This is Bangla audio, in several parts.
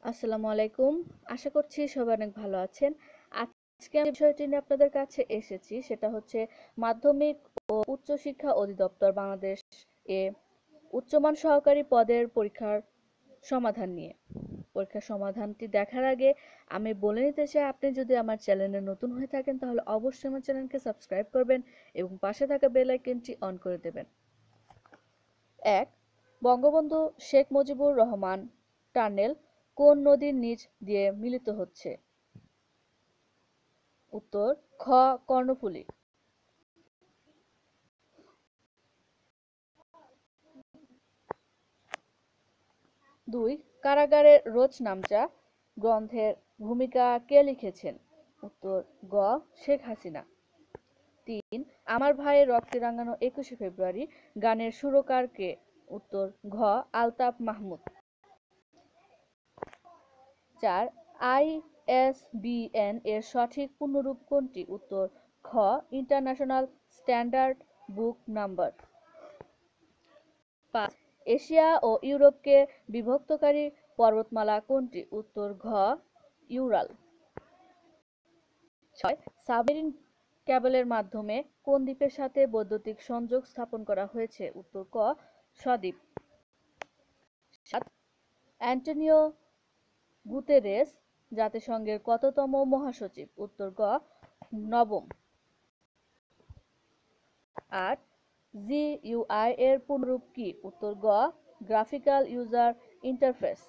আসসালামু আলাইকুম। আশা করছি সবাই অনেক ভালো আছেন। আজকে আমি বিষয়টি নিয়ে আপনাদের কাছে এসেছি, সেটা হচ্ছে মাধ্যমিক ও উচ্চশিক্ষা অধিদপ্তর বাংলাদেশ এ উচ্চমান সহকারী পদের পরীক্ষার সমাধান নিয়ে। পরীক্ষার সমাধানটি দেখার আগে আমি বলে নিতে চাই, আপনি যদি আমার চ্যানেলে নতুন হয়ে থাকেন তাহলে অবশ্যই আমার চ্যানেলকে সাবস্ক্রাইব করবেন এবং পাশে থাকা বেল আইকনটি অন করে দেবেন। ১. বঙ্গবন্ধু শেখ মুজিবুর রহমান টানেল কোন নদীর নিচ দিয়ে মিলিত হচ্ছে? উত্তর খ. কর্ণফুলী। ২. কারাগারের রোজনামচা গ্রন্থের ভূমিকা কে লিখেছেন? উত্তর গ. শেখ হাসিনা। ৩. আমার ভাইয়ের রক্তে রাঙানো ২১শে ফেব্রুয়ারি গানের সুরকার কে? উত্তর ঘ. আলতাফ মাহমুদ। ৪. আইএসবিএন এর সঠিক পূর্ণরূপ কোনটি? উত্তর খ. International standard book number. ৫. Asia ও ইউরোপকে বিভক্তকারী পর্বতমালা কোনটি? উত্তর ঘ. ইউরাল। ৬. সাবমেরিন ক্যাবলের মাধ্যমে কোন দ্বীপের সাথে বৈদ্যুতিক সংযোগ স্থাপন করা হয়েছে? উত্তর ক. সদ্বীপ। ৭. অ্যান্টোনিও গুতেরেস জাতিসংঘের কততম মহাসচিব? উত্তর গ. নবম। ৮. জিইউআই এর পূর্ণরূপ কি? উত্তর গ. Graphical user interface.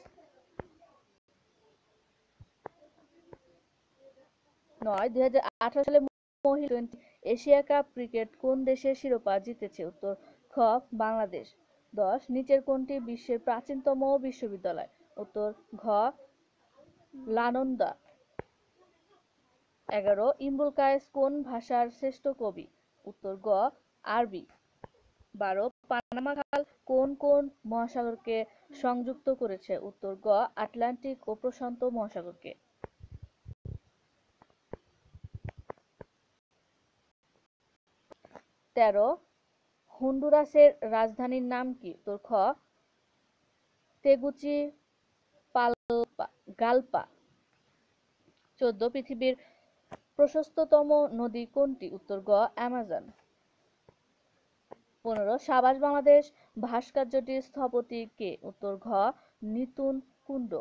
৯. ২০১৮ সালে মহিলা টি-২০ এশিয়া কাপ ক্রিকেট কোন দেশের শিরোপা জিতেছে? উত্তর খ. বাংলাদেশ। ১০. নিচের কোনটি বিশ্বের প্রাচীনতম বিশ্ববিদ্যালয়? উত্তর ঘ. নালন্দা। ১১. ইমরুল কায়েস কোন ভাষার শ্রেষ্ঠ কবি? উত্তর গ. আরবি। ১২. পানামা খাল কোন কোন মহাসাগরকে সংযুক্ত করেছে? উত্তর গ. আটলান্টিক ও প্রশান্ত মহাসাগরকে। ১৩. হন্ডুরাসের রাজধানীর নাম কি? উত্তর খ. তেগুচিগালপা। ১৪. পৃথিবীর প্রশস্ততম নদী কোনটি? উত্তর গ. অ্যামাজন। ১৫. সাবাস বাংলাদেশ ভাস্কর্যটির স্থপতি কে? উত্তর ঘ. Nitun Kundu.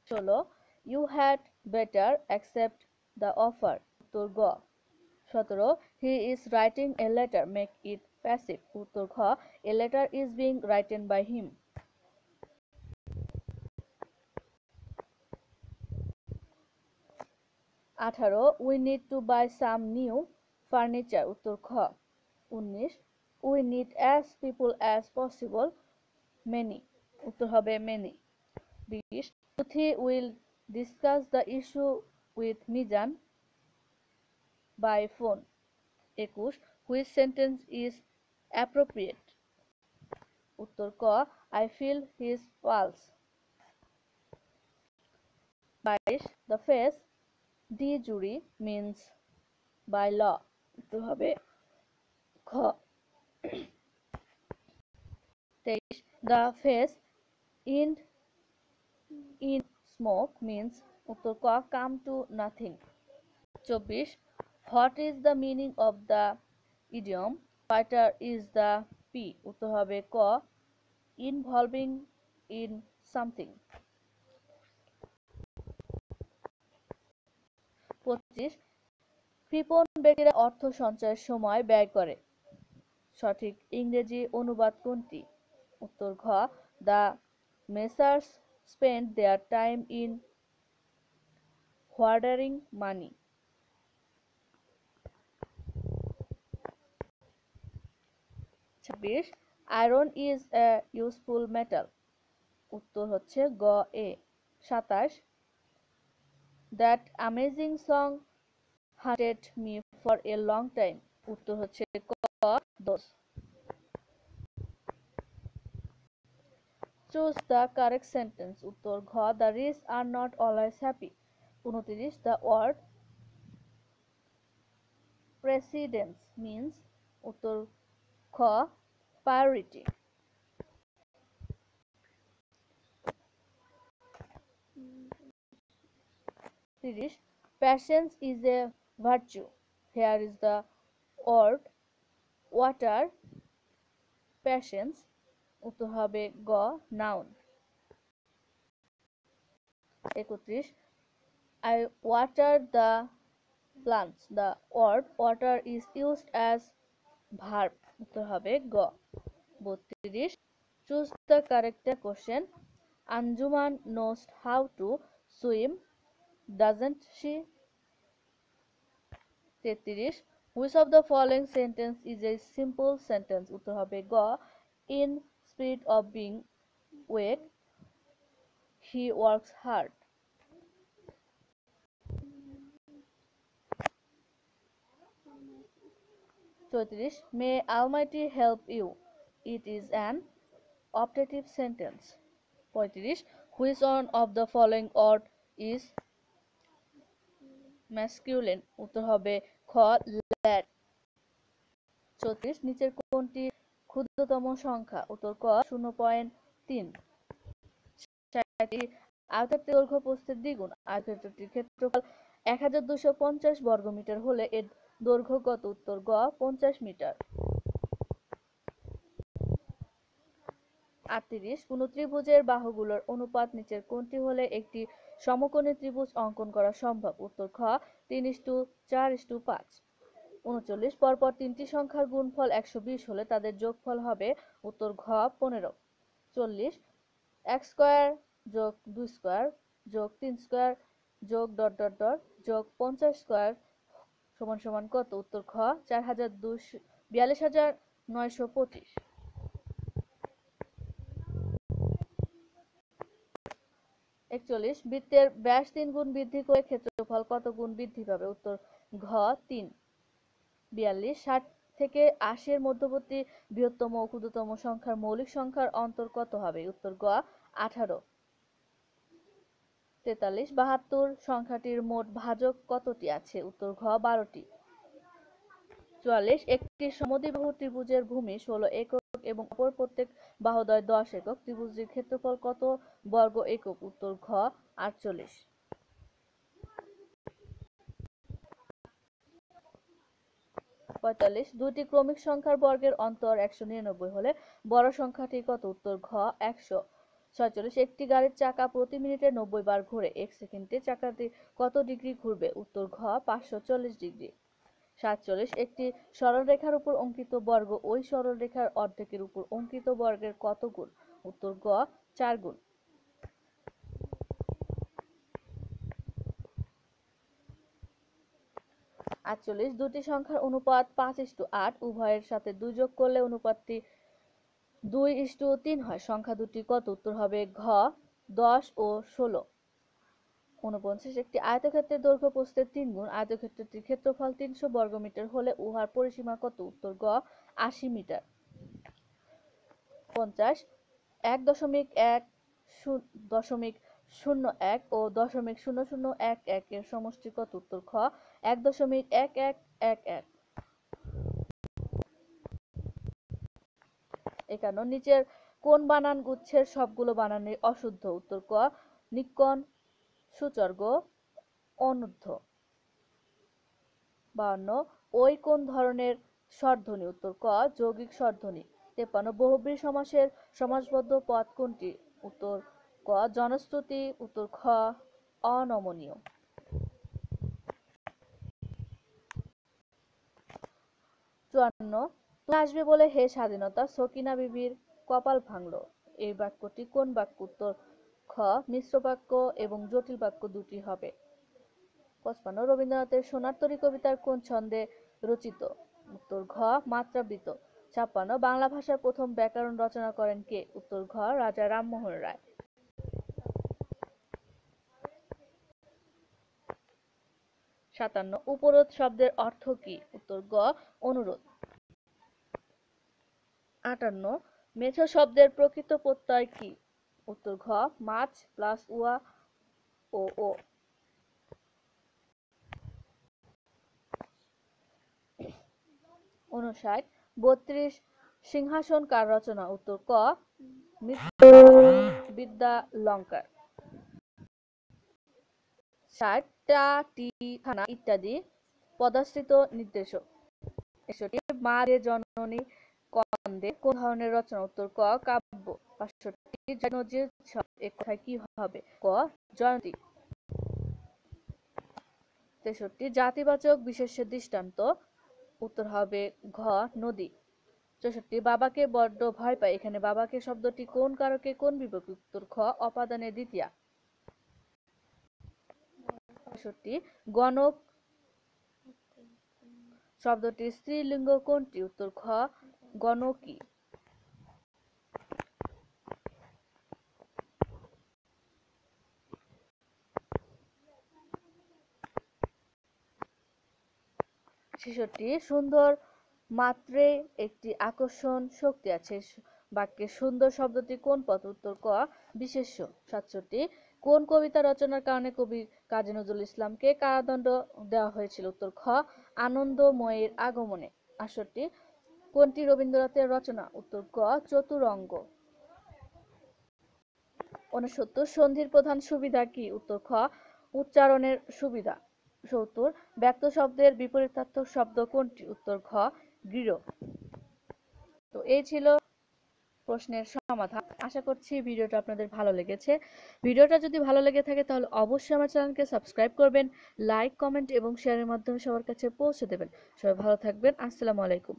১৬. You had better accept the offer. উত্তর গ. ১৭. He is writing a letter make it passive. উত্তর খ. A letter is being written by him. ১৮. We need to buy some new furniture. উত্তর খ. ১৯. We need as people as possible many. উত্তর হবে many. ২০. Puthi will discuss the issue with Mizan by phone. ২১. Which sentence is appropriate? উত্তর ক. I feel his pulse. ২২. The phrase de jure means by law. উত্তর হবে খ. ২৩. The phrase in smoke means. উত্তর ক. Come to nothing. ২৪. What is the meaning of the idiom fighter is the pie? উত্তর হবে ক. Involving in something. ২৫. কৃপণ ব্যক্তিরা অর্থ সঞ্চয়ের সময় ব্যয় করে। সঠিক ইংরেজি অনুবাদ কোনটি? উত্তর ঘ. The misers spend their time in hoarding money. ২৬. Iron is a useful metal. উত্তর হচ্ছে গ. A. ২৭. That amazing song haunted me for a long time. উত্তর হচ্ছে ক. দোষ। Choose the correct sentence. উত্তর ঘ. The rich are not always happy. ২৯. The word precedence means. উত্তর খ. Priority. 30 patience is a virtue, here is the word water patience, উত্তর হবে গ noun। 31 I water the plants, the word water is used as verb, উত্তর হবে গ। 32 choose the correct question, Anjuman knows how to swim, doesn't she? 33 which of the following sentence is a simple sentence, উত্তর হবে গ in spite of being weak he works hard। 34 may Almighty help you, it is an optative sentence। 35 which one of the following word is masculine, উত্তর হবে খ lad। 34 নিচের কোনটি ক্ষুদ্রতম সংখ্যা, উত্তর ক 0.3। 37 আয়তক্ষেত্রের দৈর্ঘ্য প্রস্থের দ্বিগুণ, আয়তক্ষেত্রটির ক্ষেত্রফল 1250 বর্গমিটার হলে এর দৈর্ঘ্য কত, উত্তর গ 50 মিটার। 38 কোন ত্রিভুজের বাহুগুলোর অনুপাত নিচের কোনটি হলে একটি সমকোণী ত্রিভুজ অঙ্কন করা সম্ভব, উত্তর খ 3:4:5। 39 পরপর তিনটি সংখ্যার গুণফল 120 হলে তাদের যোগফল হবে, উত্তর ঘ 15। 40 x স্কয়ার যোগ 2 স্কয়ার যোগ 3 স্কয়ার যোগ ডট ডট ডট যোগ 50 স্কয়ার সমান সমান কত, উত্তর খ 42,925। 41 বৃত্তের ব্যাস 3 গুণ বৃদ্ধি করে ক্ষেত্রফল কত গুণ বৃদ্ধি পাবে, উত্তর ঘ 3। 42 60 থেকে 80 এর মধ্যবর্তী বৃহত্তম ও ক্ষুদ্রতম সংখ্যার মৌলিক সংখ্যার অন্তর কত হবে, উত্তর গ 18। 43 72 সংখ্যাটির মোট ভাজক কতটি আছে, উত্তর ঘ 12টি। 44 একটি সমদ্বিবাহু ত্রিভুজের ভূমি 16 একক এবং অপর প্রত্যেক বাহুদ্বয় 10 একক, ত্রিভুজটির ক্ষেত্রফল কত বর্গ একক, উত্তর ঘ 48। 45 দুটি ক্রমিক সংখ্যার বর্গের অন্তর 199 হলে বড় সংখ্যাটি কত, উত্তর ঘ 100। 46 একটি গাড়ির চাকা প্রতি মিনিটে 90 বার ঘোরে, এক সেকেন্ডে চাকাটি কত ডিগ্রি ঘুরবে, উত্তর ঘ 540 ডিগ্রি। 47 একটি সরলরেখার উপর অঙ্কিত বর্গ ওই সরলরেখার অর্ধেকের উপর অঙ্কিত বর্গের কত গুণ, উত্তর গ 4 গুণ। 48 দুটি সংখ্যার অনুপাত 5:8, উভয়ের সাথে 2 যোগ করলে অনুপাতটি 2:3 হয়, সংখ্যা দুটি কত, উত্তর হবে ঘ 10 ও 16। 49 একটি আয়তক্ষেত্রের দৈর্ঘ্য প্রস্থের 3 গুণ, আয়তক্ষেত্রটির ক্ষেত্রফল 300 বর্গমিটার হলে উহার পরিসীমা কত, উত্তর গ 80 মিটার। 50 1.1.01 ও 0.0011 এর সমষ্টি কত, উত্তর খ 1.1111। 51 নিচের কোন বানান গুচ্ছের সবগুলো বানানই অশুদ্ধ, উত্তর ক নিক্কণ সূচর্গ অনূর্ধ্ব। 52 ওই কোন ধরনের স্বরধ্বনি, উত্তর ক যৌগিক স্বরধ্বনি। 53 বহুব্রীহি সমাসের সমাসবদ্ধ পদ কোনটি, উত্তর ক জনশ্রুতি, উত্তর খ অনমনীয়। 54 তুমি আসবে বলে হে স্বাধীনতা সকিনা বিবির কপাল ভাঙলো, এই বাক্যটি কোন বাক্য, উত্তর খ মিশ্র বাক্য এবং জটিল বাক্য দুটি হবে। 55 রবীন্দ্রনাথের সোনার তরী কবিতার কোন ছন্দে রচিত, উত্তর ঘ মাত্রাবৃত। 56 বাংলা ভাষার প্রথম ব্যাকরণ রচনা করেন কে, উত্তর ঘ রাজা রামমোহন রায়। 57 উপরোধ শব্দের অর্থ কি, উত্তর গ অনুরোধ। 58 মেছো শব্দের প্রকৃত প্রত্যয় কি, উত্তর ঘ মাছ প্লাস উয়া ও ও। 59 32 সিংহাসন কার রচনা, উত্তর ক মিত্রবিদ্যালঙ্কার। ষাটটা টি খানা ইত্যাদি পদাশ্রিত নির্দেশক। ৬১ মা রে জননী কন্দে কোন ধরনের রচনা? উত্তর ক কাব্য। ৬৫ নজির এক কথায় কি হবে? ক জয়ন্তী। ৬৩ জাতিবাচক বিশেষ্যের দৃষ্টান্ত? উত্তর হবে ঘ নদী। ৬৪ বাবাকে বড্ড ভয় পায়, এখানে বাবাকে শব্দটি কোন কারকে কোন বিভক্তি? উত্তর খ অপাদানে দ্বিতীয়া। ৬৫ গণক শব্দটির স্ত্রীলিঙ্গ কোনটি? উত্তর খ গণকী। ৬৬ সুন্দর মাত্রে একটি আকর্ষণ শক্তি আছে, বাক্যে সুন্দর শব্দটি কোন পদ? উত্তর ক বিশেষ্য। ৬৭ কোন কবিতা রচনার কারণে কবি কাজী নজরুল ইসলামকে কারাদণ্ড দেওয়া হয়েছিল? উত্তর খ আনন্দময়ীর আগমনে। ৬৮ কোনটি রবীন্দ্রনাথের রচনা? উত্তর ক চতুরঙ্গ। ৬৯ সন্ধির প্রধান সুবিধা কি? উত্তর খ উচ্চারণের সুবিধা। ৭০ ব্যক্ত শব্দের বিপরীতার্থক শব্দ কোনটি? উত্তর ঘ গৃহ। তো এই ছিল প্রশ্নের সমাধান। আশা করছি ভিডিওটা আপনাদের ভালো লেগেছে। ভিডিওটা যদি ভালো লেগে থাকে তাহলে অবশ্যই আমার চ্যানেলকে সাবস্ক্রাইব করবেন, লাইক, কমেন্ট এবং শেয়ারের মাধ্যমে সবার কাছে পৌঁছে দেবেন। সবাই ভালো থাকবেন। আসসালামু আলাইকুম।